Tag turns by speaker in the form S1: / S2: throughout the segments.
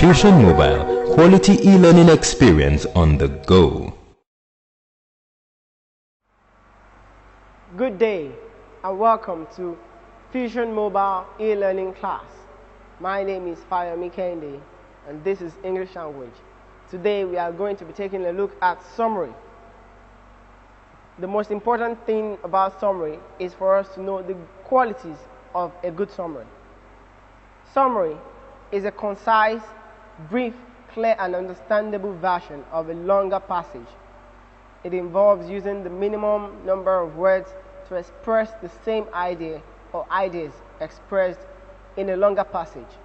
S1: Fusion Mobile, quality e-learning experience on the go.
S2: Good day and welcome to Fusion Mobile e-learning class. My name is Fayomi Kende and this is English language. Today we are going to be taking a look at summary. The most important thing about summary is for us to know the qualities of a good summary. Summary is a concise, brief, clear and understandable version of a longer passage. It involves using the minimum number of words to express the same idea or ideas expressed in a longer passage.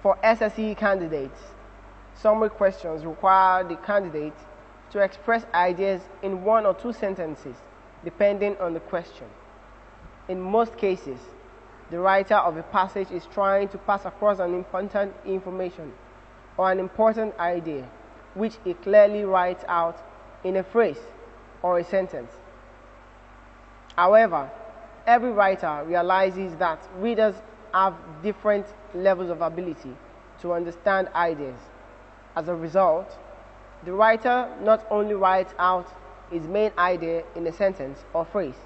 S2: For SSE candidates, summary questions require the candidate to express ideas in 1 or 2 sentences, depending on the question. In most cases, the writer of a passage is trying to pass across an important information or an important idea, which he clearly writes out in a phrase or a sentence. However, every writer realizes that readers have different levels of ability to understand ideas. As a result, the writer not only writes out his main idea in a sentence or phrase,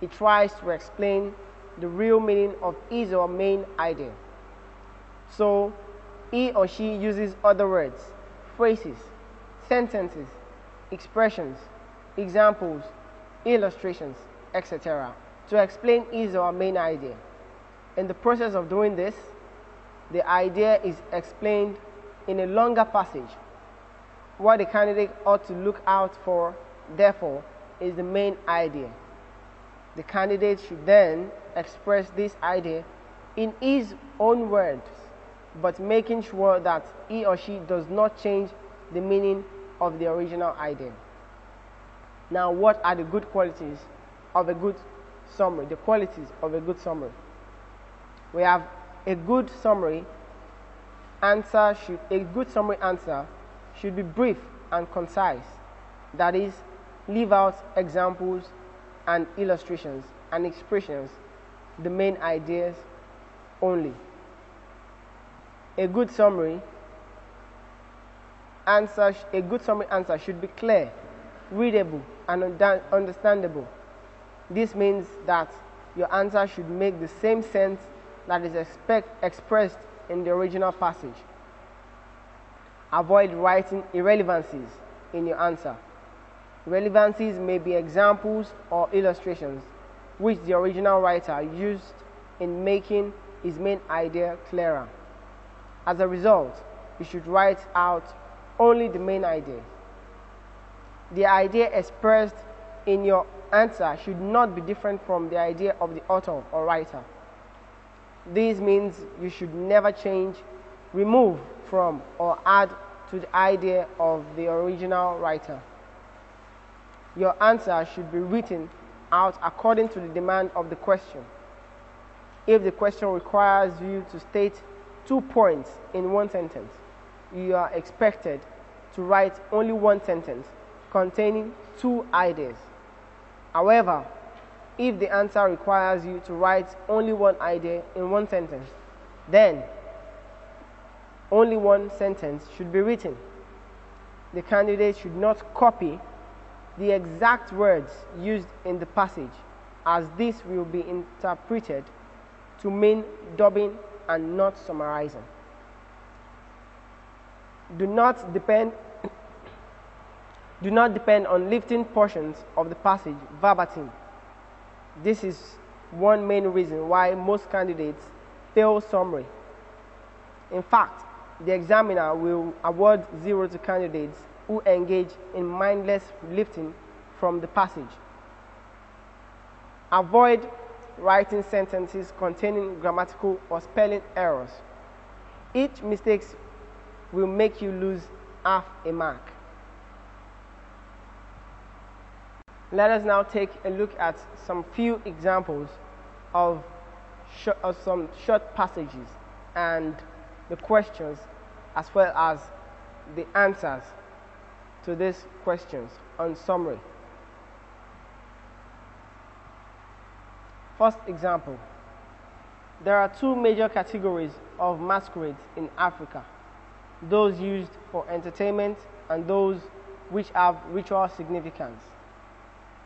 S2: he tries to explain the real meaning of his or main idea. So, he or she uses other words, phrases, sentences, expressions, examples, illustrations, etc. to explain his or her main idea. In the process of doing this, the idea is explained in a longer passage. What the candidate ought to look out for, therefore, is the main idea. The candidate should then express this idea in his own words, but making sure that he or she does not change the meaning of the original idea. Now, what are the good qualities of a good summary? The qualities of a good summary. We have a good summary answer should be brief and concise. That is, leave out examples and illustrations and expressions, the main ideas only. A good summary answer should be clear, readable, and understandable. This means that your answer should make the same sense that is expressed in the original passage. Avoid writing irrelevancies in your answer. Irrelevancies may be examples or illustrations which the original writer used in making his main idea clearer. As a result, you should write out only the main idea. The idea expressed in your answer should not be different from the idea of the author or writer. This means you should never change, remove from, or add to the idea of the original writer. Your answer should be written out according to the demand of the question. If the question requires you to state 2 points in 1 sentence, you are expected to write only 1 sentence containing 2 ideas. However, if the answer requires you to write only 1 idea in 1 sentence, then only 1 sentence should be written. The candidate should not copy the exact words used in the passage, as this will be interpreted to mean dubbing and not summarizing. Do not depend on lifting portions of the passage verbatim. This is one main reason why most candidates fail summary. In fact, the examiner will award 0 to candidates who engage in mindless lifting from the passage. Avoid writing sentences containing grammatical or spelling errors. Each mistake will make you lose half a mark. Let us now take a look at some few examples of some short passages and the questions as well as the answers to these questions on summary. First example. There are two major categories of masquerades in Africa: those used for entertainment and those which have ritual significance.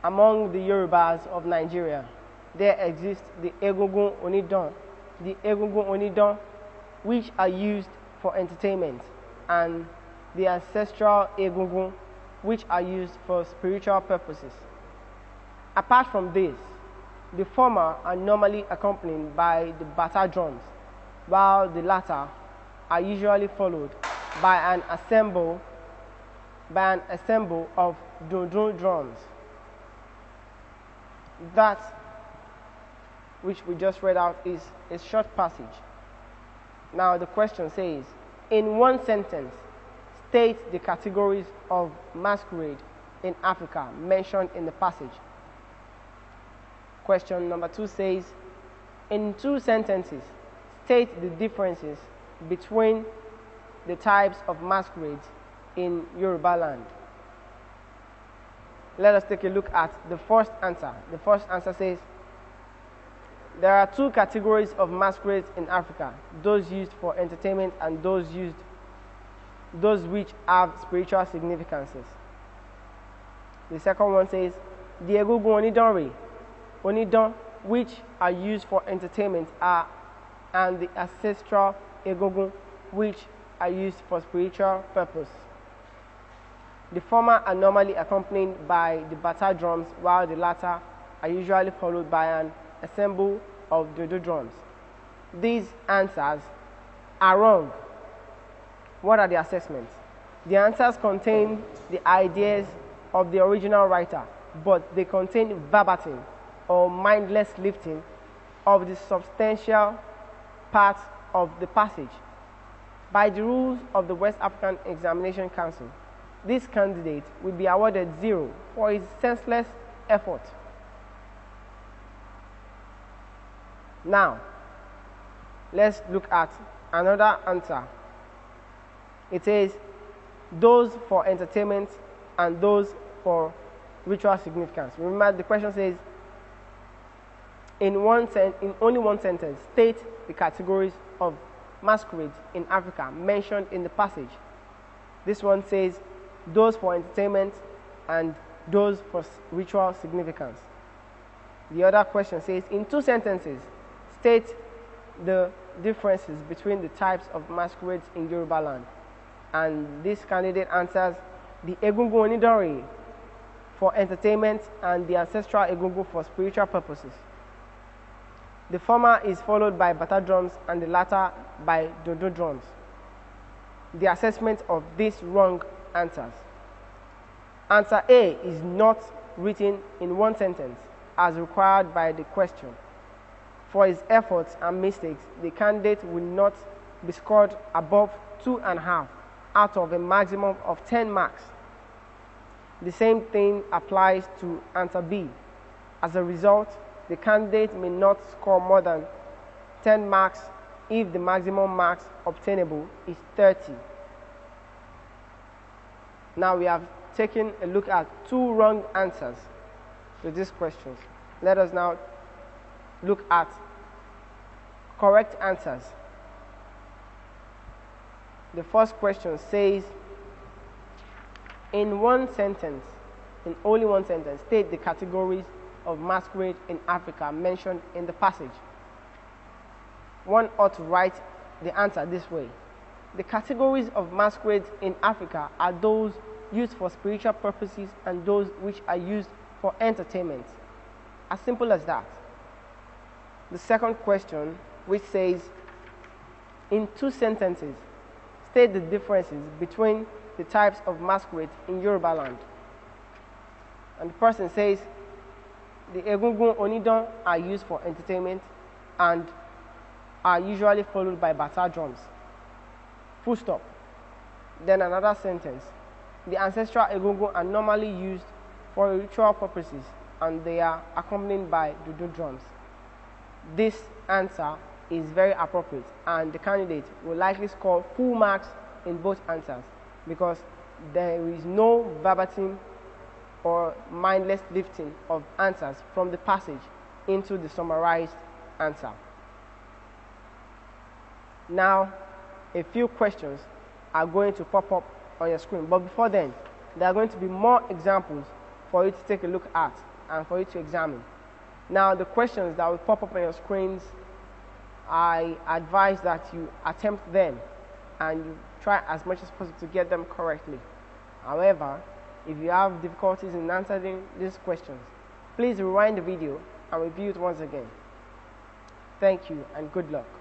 S2: Among the Yorubas of Nigeria, there exists the Egungun Onidan, which are used for entertainment, and the ancestral Egungun, which are used for spiritual purposes. Apart from this, the former are normally accompanied by the bata drums, while the latter are usually followed by an ensemble of dundun drums. That which we just read out is a short passage. Now the question says, in one sentence, state the categories of masquerade in Africa mentioned in the passage. Question number 2 says, in 2 sentences, state the differences between the types of masquerades in Yoruba land. Let us take a look at the first answer. The first answer says, there are 2 categories of masquerades in Africa: those used for entertainment and those which have spiritual significances. The second one says, the Egungun Onidan, which are used for entertainment, and the ancestral Egungun, which are used for spiritual purpose. The former are normally accompanied by the bata drums, while the latter are usually followed by an ensemble of dodo drums. These answers are wrong. What are the assessments? The answers contain the ideas of the original writer, but they contain verbatim or mindless lifting of the substantial parts of the passage. By the rules of the West African Examination Council, this candidate will be awarded 0 for his senseless effort. Now, let's look at another answer. It says, those for entertainment and those for ritual significance. Remember, the question says, in only one sentence, state the categories of masquerades in Africa mentioned in the passage. This one says, those for entertainment and those for ritual significance. The other question says, in 2 sentences, state the differences between the types of masquerades in Yoruba land. And this candidate answers, the Egungun Onidan for entertainment and the ancestral Egungun for spiritual purposes. The former is followed by bata drums and the latter by dodo drums. The assessment of these wrong answers. Answer A is not written in 1 sentence as required by the question. For his efforts and mistakes, the candidate will not be scored above 2.5 out of a maximum of 10 marks. The same thing applies to answer B. As a result, the candidate may not score more than 10 marks if the maximum marks obtainable is 30. Now we have taken a look at 2 wrong answers to these questions. Let us now look at correct answers. The first question says, in only 1 sentence, state the categories of masquerade in Africa mentioned in the passage. One ought to write the answer this way: the categories of masquerades in Africa are those used for spiritual purposes and those which are used for entertainment. As simple as that. The second question, which says, in 2 sentences, state the differences between the types of masquerades in Yoruba land. And the person says, the Egungun Onidan are used for entertainment and are usually followed by bata drums. Full stop. Then another sentence. The ancestral Egungun are normally used for ritual purposes and they are accompanied by dodo drums. This answer is very appropriate and the candidate will likely score full marks in both answers because there is no verbatim or mindless lifting of answers from the passage into the summarized answer. Now, a few questions are going to pop up on your screen, but before then, there are going to be more examples for you to take a look at and for you to examine. Now, the questions that will pop up on your screens, I advise that you attempt them and you try as much as possible to get them correctly. However, if you have difficulties in answering these questions, please rewind the video and review it once again. Thank you and good luck.